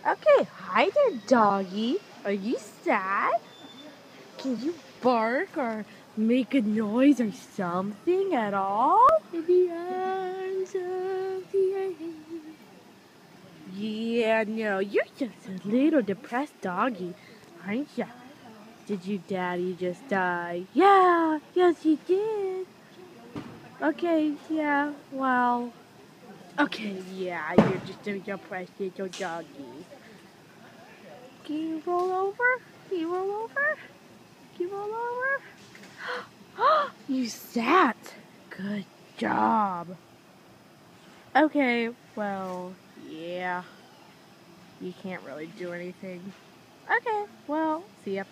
Okay, hi there, doggy. Are you sad? Can you bark or make a noise or something at all? In the arms of the angel. Yeah, no, you're just a little depressed doggy, aren't ya? Did your daddy just die? Yeah, yes, he did. Okay, yeah, well. Okay, yeah, you're just a depressed little doggy. Can you roll over? Can you roll over? Can you roll over? You sat. Good job. Okay, well, yeah. You can't really do anything. Okay, well, see ya.